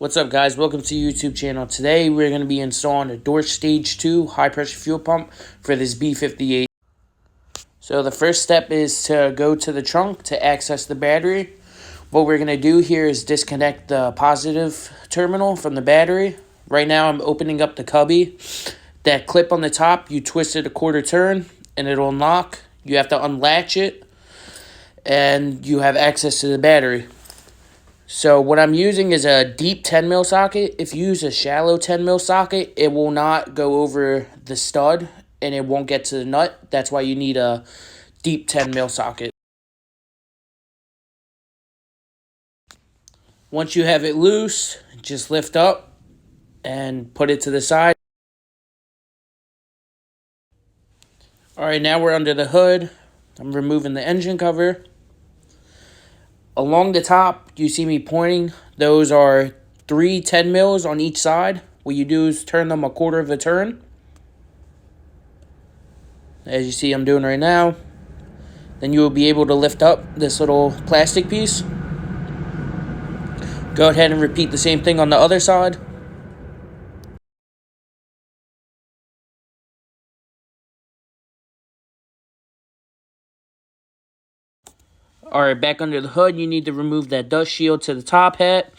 What's up, guys? Welcome to the YouTube channel. Today we're going to be installing a Dorch Stage 2 high pressure fuel pump for this B58. So the first step is to go to the trunk to access the battery. What we're going to do here is disconnect the positive terminal from the battery. Right now I'm opening up the cubby. That clip on the top, you twist it a quarter turn and it'll unlock. You have to unlatch it and you have access to the battery. So what I'm using is a deep 10 mil socket. If you use a shallow 10 mil socket, it will not go over the stud and it won't get to the nut. That's why you need a deep 10 mil socket. Once you have it loose, just lift up and put it to the side. Alright, now we're under the hood. I'm removing the engine cover. Along the top, you see me pointing. Those are 3 10 mils on each side. What you do is turn them a quarter of a turn. As you see I'm doing right now. Then you will be able to lift up this little plastic piece. Go ahead and repeat the same thing on the other side. Alright, back under the hood, you need to remove that dust shield to the top hat.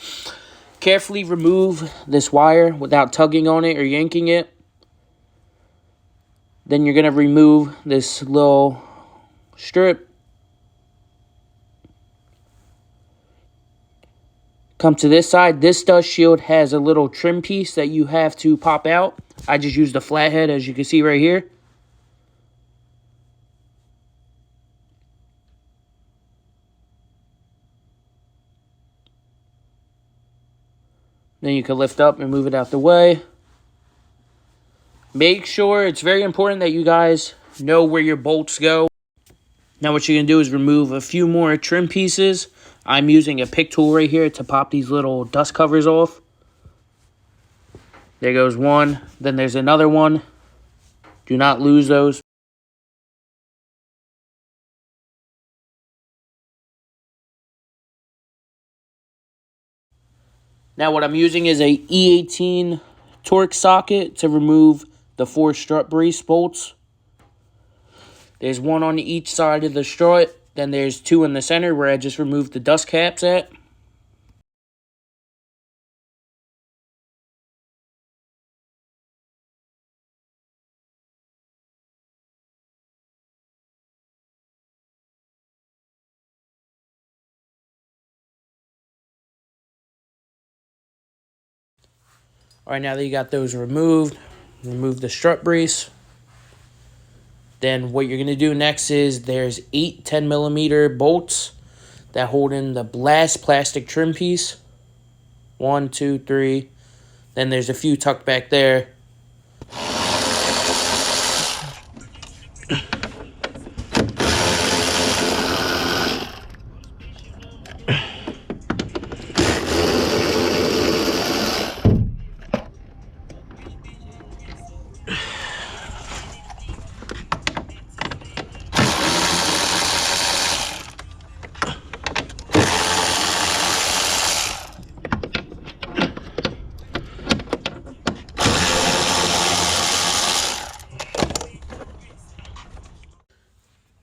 Carefully remove this wire without tugging on it or yanking it. Then you're going to remove this little strip. Come to this side. This dust shield has a little trim piece that you have to pop out. I just used a flathead, as you can see right here. Then you can lift up and move it out the way. Make sure, it's very important that you guys know where your bolts go. Now what you're going to do is remove a few more trim pieces. I'm using a pick tool right here to pop these little dust covers off. There goes one. Then there's another one. Do not lose those. Now what I'm using is a E18 torque socket to remove the 4 strut brace bolts. There's one on each side of the strut. Then there's 2 in the center where I just removed the dust caps at. Alright, now that you got those removed, remove the strut brace. Then what you're going to do next is there's 8 10mm bolts that hold in the last plastic trim piece. 1, 2, 3. Then there's a few tucked back there.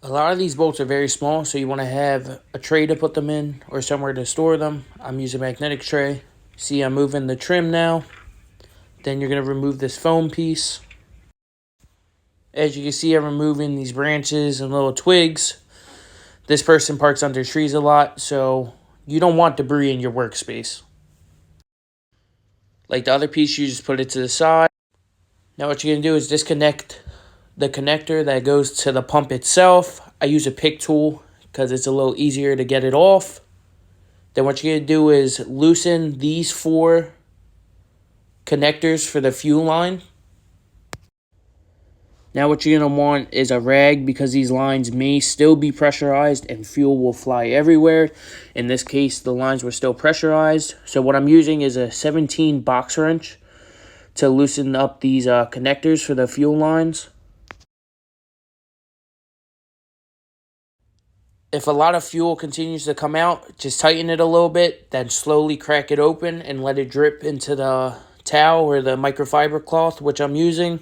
A lot of these bolts are very small, so you want to have a tray to put them in or somewhere to store them. I'm using a magnetic tray. See, I'm moving the trim now. Then you're going to remove this foam piece. As you can see, I'm removing these branches and little twigs. This person parks under trees a lot, so you don't want debris in your workspace. Like the other piece, you just put it to the side. Now what you're going to do is disconnect the connector that goes to the pump itself. I use a pick tool because it's a little easier to get it off. Then what you're going to do is loosen these 4 connectors for the fuel line. Now what you're going to want is a rag because these lines may still be pressurized and fuel will fly everywhere. In this case, the lines were still pressurized. So what I'm using is a 17 box wrench to loosen up these connectors for the fuel lines. If a lot of fuel continues to come out, just tighten it a little bit, then slowly crack it open and let it drip into the towel or the microfiber cloth, which I'm using.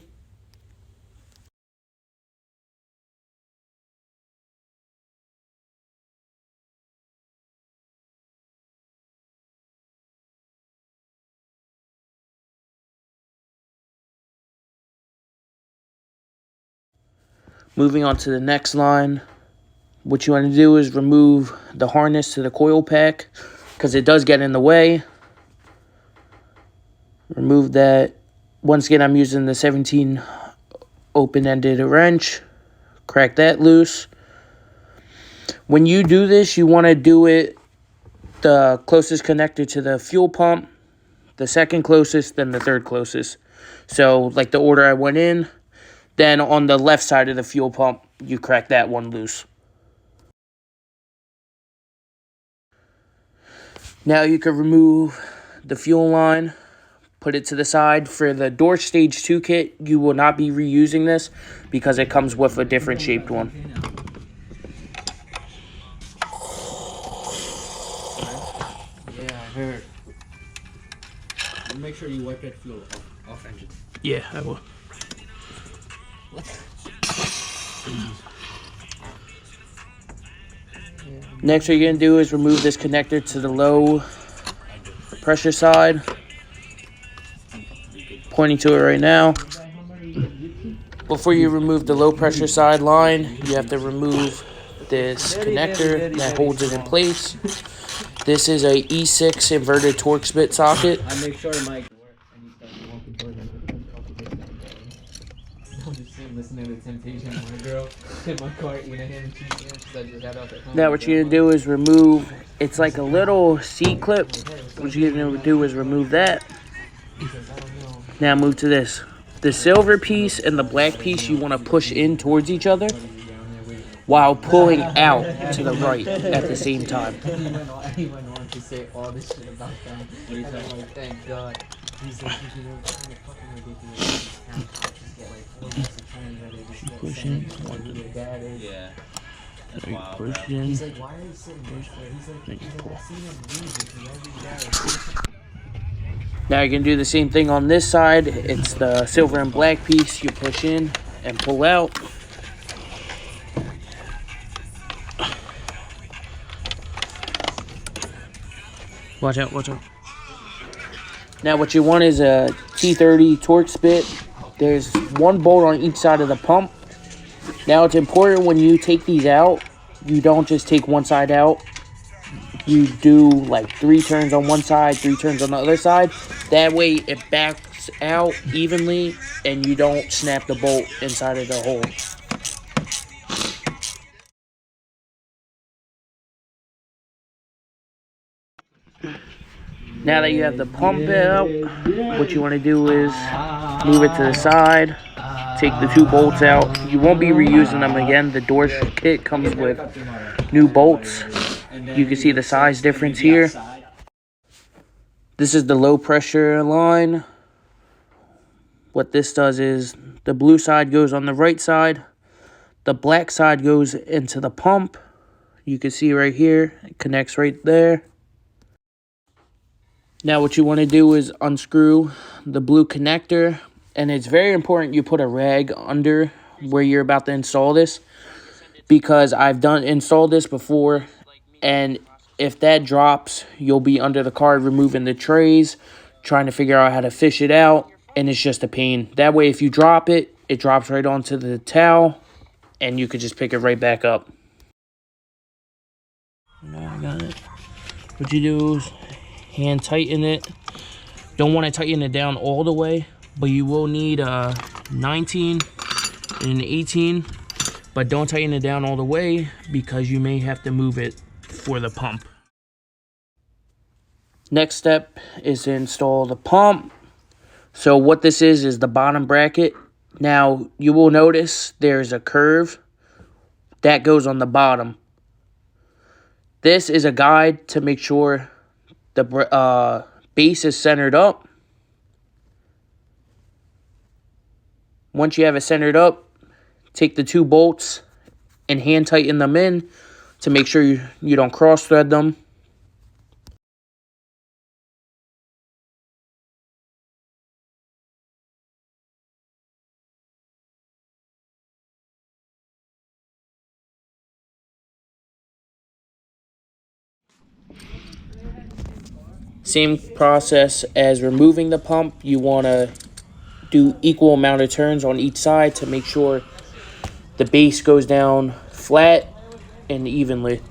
Moving on to the next line, what you want to do is remove the harness to the coil pack because it does get in the way. Remove that. Once again, I'm using the 17 open-ended wrench. Crack that loose. When you do this, you want to do it the closest connector to the fuel pump, the second closest, then the third closest. So, like the order I went in, then on the left side of the fuel pump, you crack that one loose. Now you can remove the fuel line, put it to the side. For the Dorch Stage 2 kit, you will not be reusing this because it comes with a different shaped one. Yeah, I heard. Make sure you wipe that fuel off engine. Yeah, I will. Next, what you're going to do is remove this connector to the low pressure side. Pointing to it right now. Before you remove the low pressure side line, you have to remove this connector that holds it in place. This is a E6 inverted Torx bit socket. I make sure my and you start walking towards him. I'm just sitting listening to Temptation when a girl in my car eating a ham and cheese sandwich because I just got off at home. Now what you're going to do is remove, it's like a little seat clip. What you're going to do is remove that. Now move to this. The silver piece and the black piece you want to push in towards each other while pulling out to the right at the same time. He went on to say all this shit about them. And I'm like, thank God. He's like, you know, it's kind of fucking ridiculous. Push in. Yeah. That's wild, wild. Push in. He's like, why are you sitting there? He's like, I've seen him music. Now you're going to do the same thing on this side. It's the silver and black piece. You push in and pull out. Watch out, watch out. Now what you want is a T30 Torx bit. There's one bolt on each side of the pump. Now it's important when you take these out, you don't just take one side out. You do like 3 turns on one side, 3 turns on the other side. That way it backs out evenly and you don't snap the bolt inside of the hole. Now that you have the pump out, what you want to do is move it to the side, take the 2 bolts out. You won't be reusing them again. The Dorch kit comes with new bolts. You can see the size difference here. This is the low pressure line. What this does is the blue side goes on the right side. The black side goes into the pump. You can see right here, it connects right there. Now what you want to do is unscrew the blue connector. And it's very important you put a rag under where you're about to install this. Because I've installed this before. And if that drops, you'll be under the car removing the trays, trying to figure out how to fish it out, and it's just a pain. That way, if you drop it, it drops right onto the towel, and you could just pick it right back up. Now I got it. What you do is hand tighten it. Don't want to tighten it down all the way, but you will need a 19 and an 18, but don't tighten it down all the way because you may have to move it for the pump. Next step is to install the pump. So what this is the bottom bracket. Now you will notice there's a curve that goes on the bottom. This is a guide to make sure the base is centered up. Once you have it centered up, take the 2 bolts and hand tighten them in to make sure you don't cross thread them. Same process as removing the pump. You want to do equal amount of turns on each side to make sure the base goes down flat and evenly.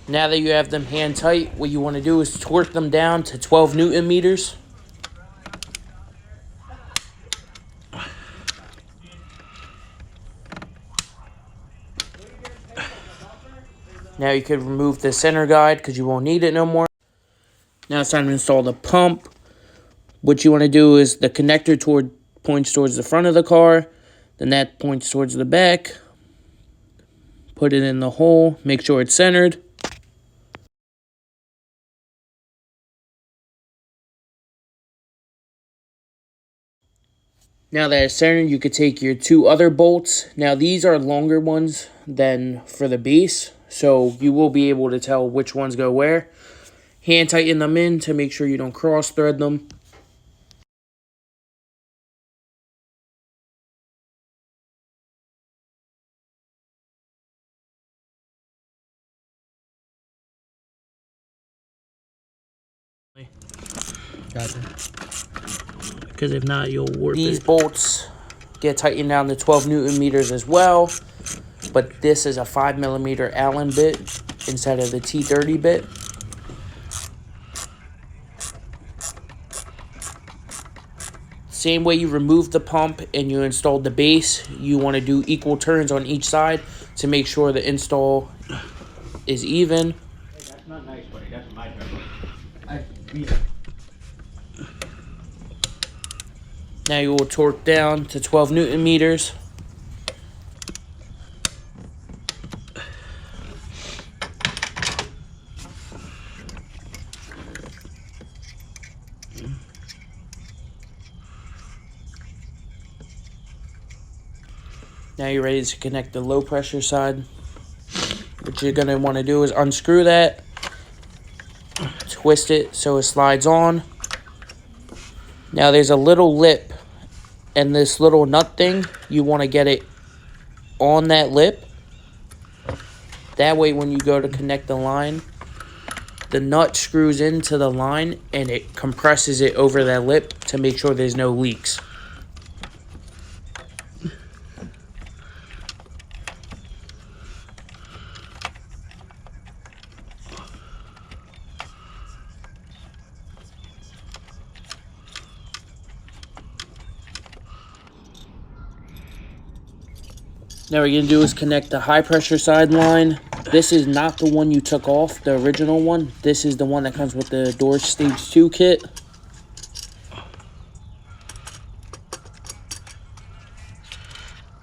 Now that you have them hand tight, what you want to do is torque them down to 12 Newton meters. Now you could remove the center guide because you won't need it no more. Now it's time to install the pump. What you want to do is the connector points towards the front of the car. Then that points towards the back. Put it in the hole. Make sure it's centered. Now that it's centered, you could take your two other bolts. Now these are longer ones than for the base, so you will be able to tell which ones go where. Hand tighten them in to make sure you don't cross thread them. Gotcha. Because if not, you'll warp These bolts get tightened down to 12 Newton meters as well. But this is a 5mm Allen bit instead of the T30 bit. Same way you remove the pump and you installed the base, you want to do equal turns on each side to make sure the install is even. Hey, that's not nice, buddy. That's my turn. Now you will torque down to 12 Newton meters. Now you're ready to connect the low pressure side. What you're going to want to do is unscrew that, twist it so it slides on. Now there's a little lip and this little nut thing, you want to get it on that lip. That way when you go to connect the line, the nut screws into the line and it compresses it over that lip to make sure there's no leaks. Now what you're going to do is connect the high pressure side line. This is not the one you took off, the original one. This is the one that comes with the Dorch Stage 2 kit.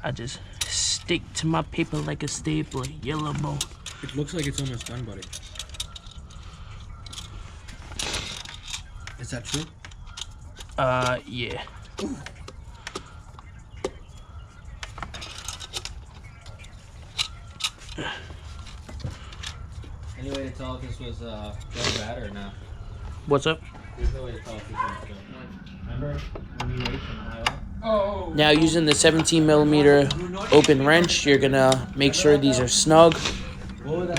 I just stick to my paper like a stapler, yellow bow. It looks like it's almost done, buddy. Is that true? Yeah. Ooh. Any way to tell if this was done bad or not? What's up? There's no way to tell if this was done. Remember when you wait from the high up? Oh. Now using the 17mm open wrench, you're gonna make sure these are snug.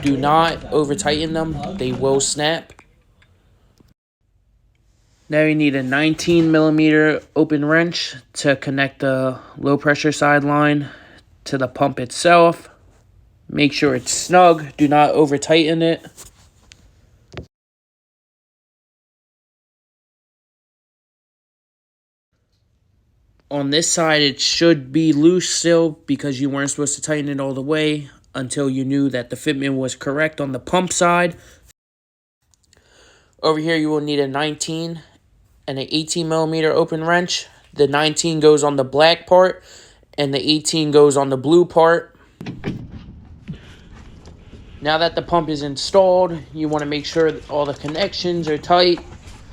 Do not over tighten them, they will snap. Now you need a 19mm open wrench to connect the low pressure side line to the pump itself. Make sure it's snug, do not over tighten it. On this side, it should be loose still because you weren't supposed to tighten it all the way until you knew that the fitment was correct on the pump side. Over here, you will need a 19 and an 18mm open wrench. The 19 goes on the black part and the 18 goes on the blue part. Now that the pump is installed, you want to make sure that all the connections are tight.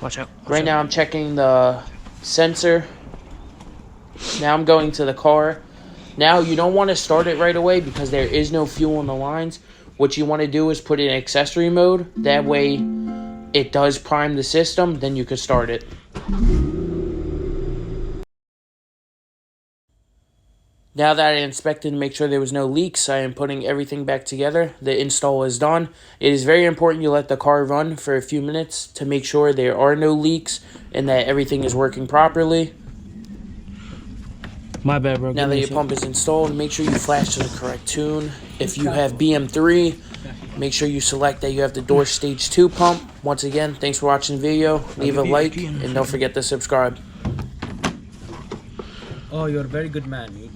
Watch out. Right now I'm checking the sensor. Now I'm going to the car. Now you don't want to start it right away because there is no fuel in the lines. What you want to do is put it in accessory mode. That way it does prime the system, then you can start it. Now that I inspected to make sure there was no leaks, I am putting everything back together. The install is done. It is very important you let the car run for a few minutes to make sure there are no leaks and that everything is working properly. My bad, bro. Now that your pump is installed, make sure you flash to the correct tune. If you have BM3, make sure you select that you have the Dorch Stage 2 pump. Once again, thanks for watching the video. Leave a like and don't forget to subscribe. Oh, you're a very good man.